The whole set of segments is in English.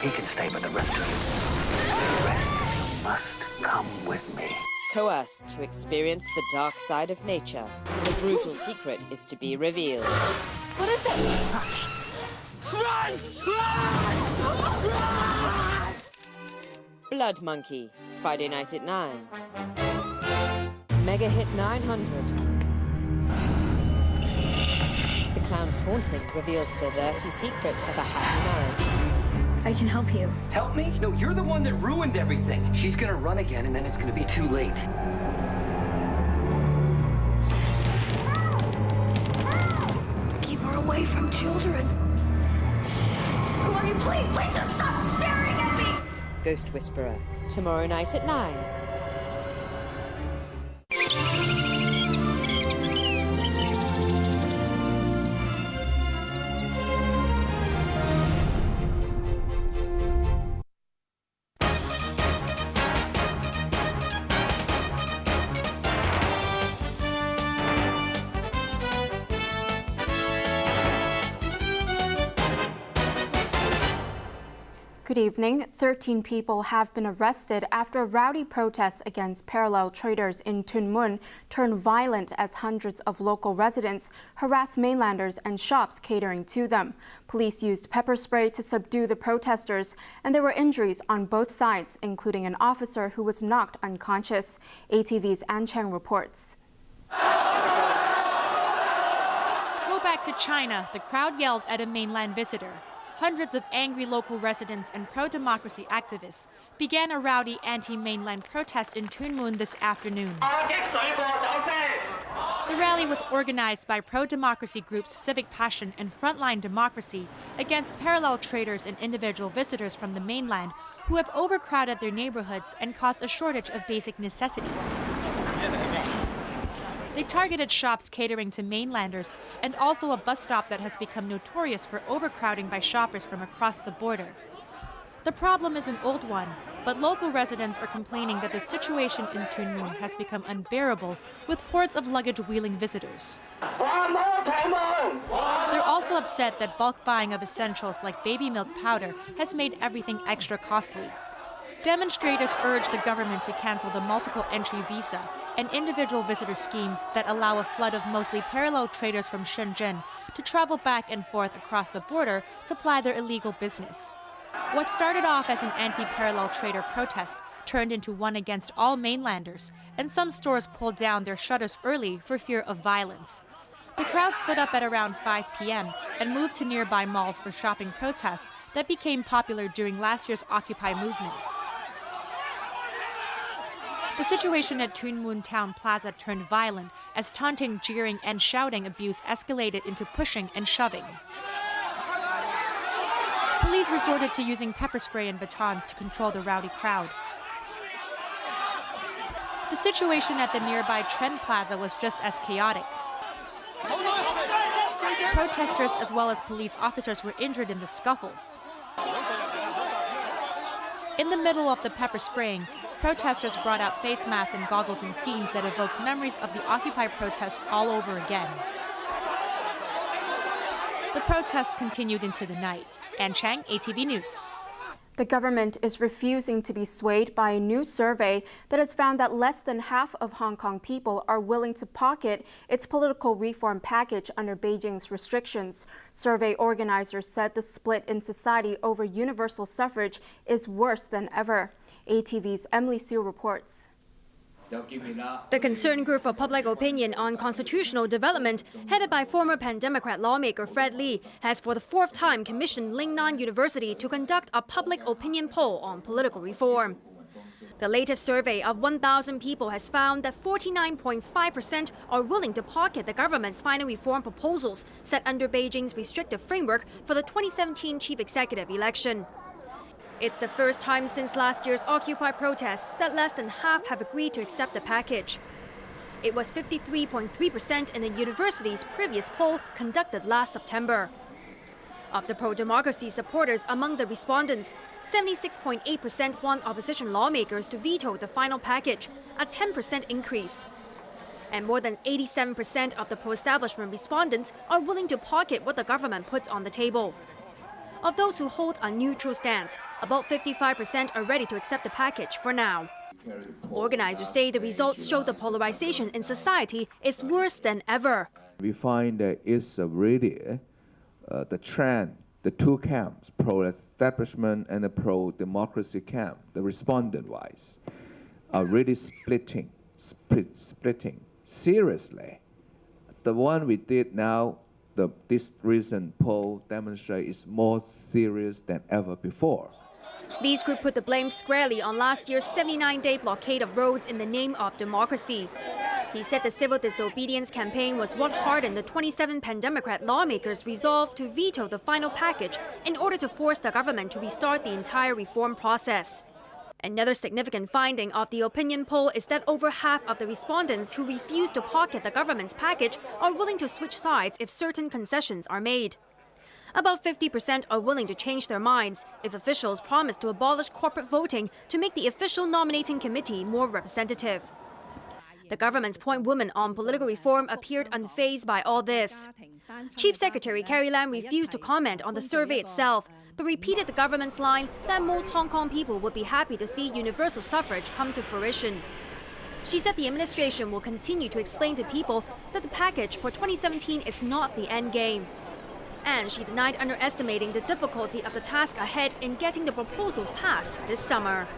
He can stay with the rest of you. The rest must come with me. Coerced to experience the dark side of nature. The brutal secret is to be revealed. What is it? Run! Run! Run! Blood Monkey, Friday night at 9. Mega hit 900. The clown's haunting reveals the dirty secret of a happy marriage. I can help you. Help me? No, you're the one that ruined everything. She's gonna run again, and then it's gonna be too late. Keep her away from children. Who are you? Please just stop staring at me! Ghost Whisperer, tomorrow night at 9. Good evening. 13 people have been arrested after rowdy protests against parallel traders in Tuen Mun turned violent as hundreds of local residents harassed mainlanders and shops catering to them. Police used pepper spray to subdue the protesters, and there were injuries on both sides, including an officer who was knocked unconscious. ATV's An Cheng reports. Go back to China, the crowd yelled at a mainland visitor. Hundreds of angry local residents and pro-democracy activists began a rowdy anti-mainland protest in Tuen Mun this afternoon. The rally was organized by pro-democracy groups Civic Passion and Frontline Democracy against parallel traders and individual visitors from the mainland who have overcrowded their neighborhoods and caused a shortage of basic necessities. They targeted shops catering to mainlanders and also a bus stop that has become notorious for overcrowding by shoppers from across the border. The problem is an old one, but local residents are complaining that the situation in Tuen Mun has become unbearable with hordes of luggage-wheeling visitors. They're also upset that bulk buying of essentials like baby milk powder has made everything extra costly. Demonstrators urge the government to cancel the multiple entry visa and individual visitor schemes that allow a flood of mostly parallel traders from Shenzhen to travel back and forth across the border to ply their illegal business. What started off as an anti-parallel trader protest turned into one against all mainlanders, and some stores pulled down their shutters early for fear of violence. The crowd split up at around 5 p.m. and moved to nearby malls for shopping protests that became popular during last year's Occupy movement. The situation at Tuen Mun Town Plaza turned violent as taunting, jeering, and shouting abuse escalated into pushing and shoving. Police resorted to using pepper spray and batons to control the rowdy crowd. The situation at the nearby Trend Plaza was just as chaotic. Protesters as well as police officers were injured in the scuffles. In the middle of the pepper spraying, protesters brought out face masks and goggles and scenes that evoked memories of the Occupy protests all over again. The protests continued into the night. An Chang, ATV News. The government is refusing to be swayed by a new survey that has found that less than half of Hong Kong people are willing to pocket its political reform package under Beijing's restrictions. Survey organizers said the split in society over universal suffrage is worse than ever. ATV's Emily Siu reports. The Concerned Group for Public Opinion on Constitutional Development, headed by former Pan-Democrat lawmaker Fred Lee, has for the fourth time commissioned Lingnan University to conduct a public opinion poll on political reform. The latest survey of 1,000 people has found that 49.5% are willing to pocket the government's final reform proposals set under Beijing's restrictive framework for the 2017 chief executive election. It's the first time since last year's Occupy protests that less than half have agreed to accept the package. It was 53.3% in the university's previous poll conducted last September. Of the pro-democracy supporters among the respondents, 76.8% want opposition lawmakers to veto the final package, a 10% increase. And more than 87% of the pro-establishment respondents are willing to pocket what the government puts on the table. Of those who hold a neutral stance, About 55% are ready to accept the package for now. Organizers say the results show the polarization in society is worse than ever. We find that it's really the trend, the two camps, pro-establishment and the pro-democracy camp, the respondent-wise, are really splitting seriously. The one we did now, this recent poll demonstrates is more serious than ever before. Lee's group put the blame squarely on last year's 79-day blockade of roads in the name of democracy. He said the civil disobedience campaign was what hardened the 27 pan-Democrat lawmakers' resolve to veto the final package in order to force the government to restart the entire reform process. Another significant finding of the opinion poll is that over half of the respondents who refuse to pocket the government's package are willing to switch sides if certain concessions are made. About 50% are willing to change their minds if officials promise to abolish corporate voting to make the official nominating committee more representative. The government's point woman on political reform appeared unfazed by all this. Chief Secretary Carrie Lam refused to comment on the survey itself, but repeated the government's line that most Hong Kong people would be happy to see universal suffrage come to fruition. She said the administration will continue to explain to people that the package for 2017 is not the end game. And she denied underestimating the difficulty of the task ahead in getting the proposals passed this summer.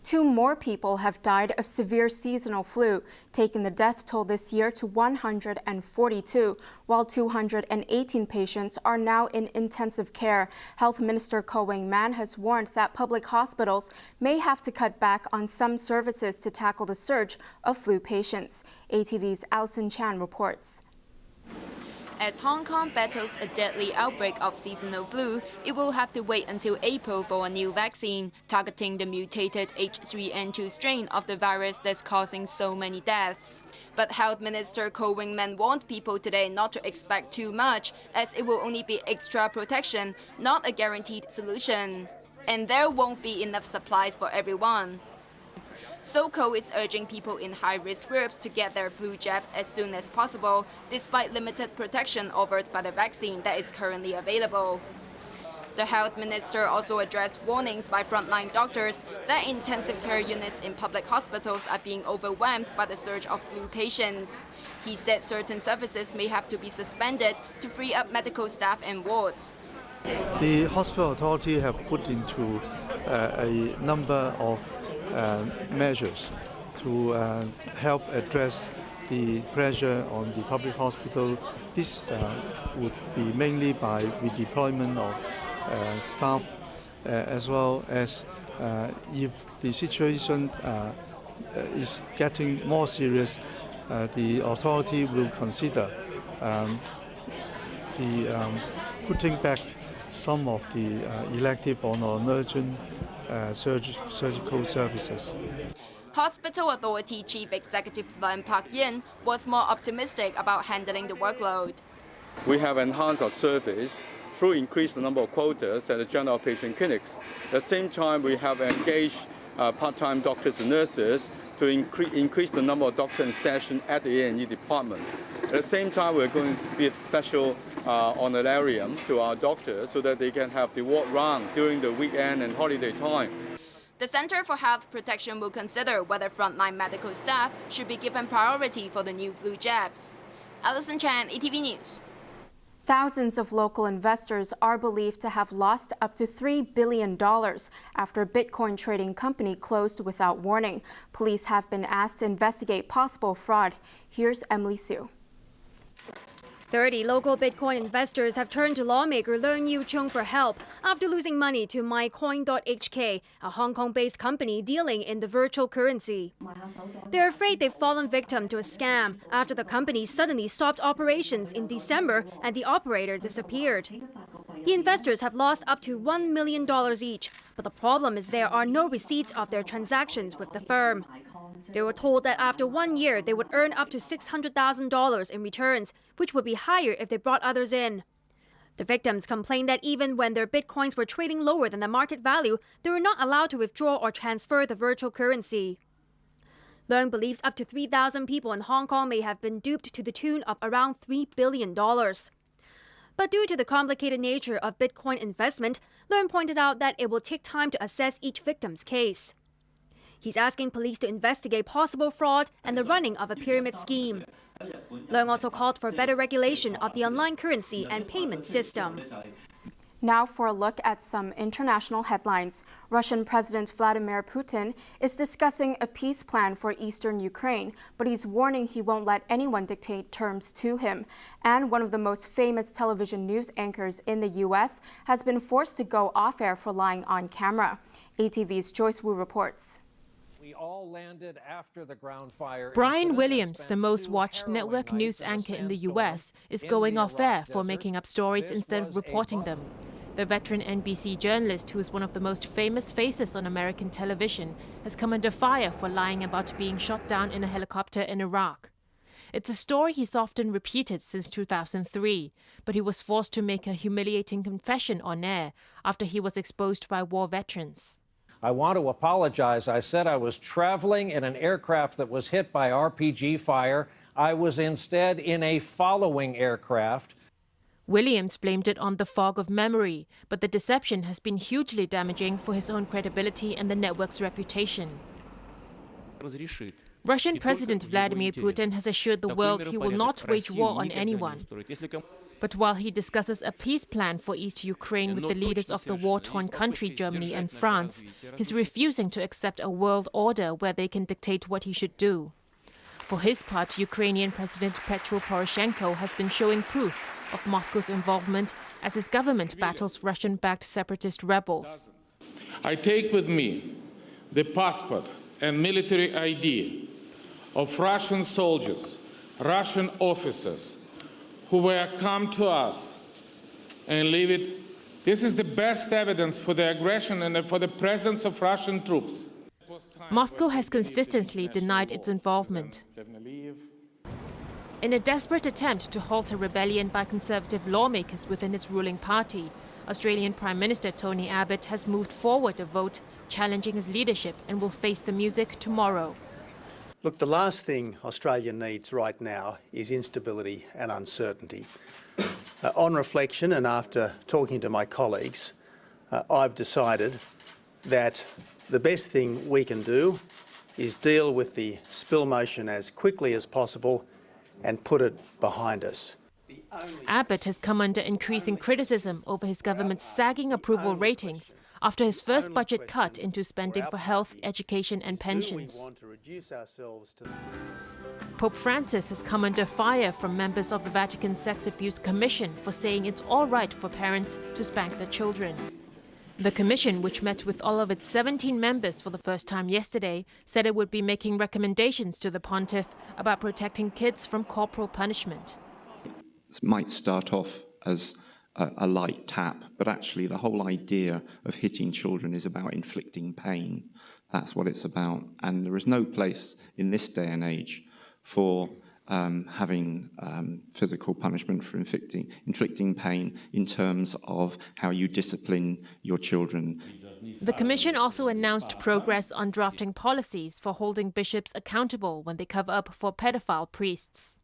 2 more people have died of severe seasonal flu, taking the death toll this year to 142, while 218 patients are now in intensive care. Health Minister Ko Wing-man has warned that public hospitals may have to cut back on some services to tackle the surge of flu patients. ATV's Alison Chan reports. As Hong Kong battles a deadly outbreak of seasonal flu, it will have to wait until April for a new vaccine, targeting the mutated H3N2 strain of the virus that's causing so many deaths. But Health Minister Ko Wing-man warned people today not to expect too much, as it will only be extra protection, not a guaranteed solution. And there won't be enough supplies for everyone. So Ko is urging people in high-risk groups to get their flu jabs as soon as possible, despite limited protection offered by the vaccine that is currently available. The health minister also addressed warnings by frontline doctors that intensive care units in public hospitals are being overwhelmed by the surge of flu patients. He said certain services may have to be suspended to free up medical staff and wards. The hospital authority have put into a number of measures to help address the pressure on the public hospital. This would be mainly by redeployment of staff, as well as if the situation is getting more serious, the authority will consider putting back some of the elective or non-urgent surgical services. Hospital Authority Chief Executive Lam Park Yin was more optimistic about handling the workload. We have enhanced our service through increased number of quotas at the general patient clinics. At the same time, we have engaged part-time doctors and nurses to increase the number of doctor in session at the A&E department. At the same time, we're going to give special honorarium to our doctors so that they can have the ward round during the weekend and holiday time. The Center for Health Protection will consider whether frontline medical staff should be given priority for the new flu jabs. Alison Chan, ATV News. Thousands of local investors are believed to have lost up to $3 billion after a Bitcoin trading company closed without warning. Police have been asked to investigate possible fraud. Here's Emily Sue. 30 local Bitcoin investors have turned to lawmaker Leung Yiu-chung for help after losing money to MyCoin.hk, a Hong Kong-based company dealing in the virtual currency. They're afraid they've fallen victim to a scam after the company suddenly stopped operations in December and the operator disappeared. The investors have lost up to $1 million each, but the problem is there are no receipts of their transactions with the firm. They were told that after 1 year, they would earn up to $600,000 in returns, which would be higher if they brought others in. The victims complained that even when their bitcoins were trading lower than the market value, they were not allowed to withdraw or transfer the virtual currency. Leung believes up to 3,000 people in Hong Kong may have been duped to the tune of around $3 billion. But due to the complicated nature of Bitcoin investment, Leung pointed out that it will take time to assess each victim's case. He's asking police to investigate possible fraud and the running of a pyramid scheme. Leung also called for better regulation of the online currency and payment system. Now for a look at some international headlines. Russian President Vladimir Putin is discussing a peace plan for eastern Ukraine, but he's warning he won't let anyone dictate terms to him. And one of the most famous television news anchors in the U.S. has been forced to go off-air for lying on camera. ATV's Joyce Wu reports. Brian Williams, the most watched network news anchor in the U.S., is going off-air for making up stories instead of reporting them. The veteran NBC journalist, who is one of the most famous faces on American television, has come under fire for lying about being shot down in a helicopter in Iraq. It's a story he's often repeated since 2003, but he was forced to make a humiliating confession on air after he was exposed by war veterans. I want to apologize. I said I was traveling in an aircraft that was hit by RPG fire. I was instead in a following aircraft. Williams blamed it on the fog of memory, but the deception has been hugely damaging for his own credibility and the network's reputation. Russian President Vladimir Putin has assured the world he will not wage war on anyone. But while he discusses a peace plan for East Ukraine with the leaders of the war-torn country, Germany and France, he's refusing to accept a world order where they can dictate what he should do. For his part, Ukrainian President Petro Poroshenko has been showing proof of Moscow's involvement as his government battles Russian-backed separatist rebels. I take with me the passport and military ID of Russian soldiers, Russian officers who were come to us and leave it. This is the best evidence for the aggression and for the presence of Russian troops. Moscow has consistently denied its involvement. In a desperate attempt to halt a rebellion by conservative lawmakers within its ruling party, Australian Prime Minister Tony Abbott has moved forward a vote challenging his leadership and will face the music tomorrow. Look, the last thing Australia needs right now is instability and uncertainty. On reflection and after talking to my colleagues, I've decided that the best thing we can do is deal with the spill motion as quickly as possible and put it behind us. Abbott has come under increasing criticism over his government's sagging approval ratings after his first budget cut into spending for health, education and pensions. Pope Francis has come under fire from members of the Vatican Sex Abuse Commission for saying it's all right for parents to spank their children. The commission, which met with all of its 17 members for the first time yesterday, said it would be making recommendations to the pontiff about protecting kids from corporal punishment. This might start off as a light tap, but actually the whole idea of hitting children is about inflicting pain. That's what it's about. And there is no place in this day and age for having physical punishment for inflicting pain in terms of how you discipline your children. The Commission also announced progress on drafting policies for holding bishops accountable when they cover up for pedophile priests.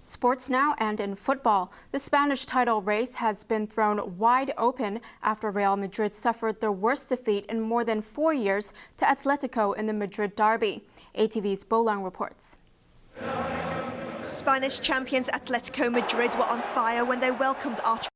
Sports now, and in football, the Spanish title race has been thrown wide open after Real Madrid suffered their worst defeat in more than 4 years to Atletico in the Madrid derby. ATV's Bolang reports. Spanish champions Atletico Madrid were on fire when they welcomed arch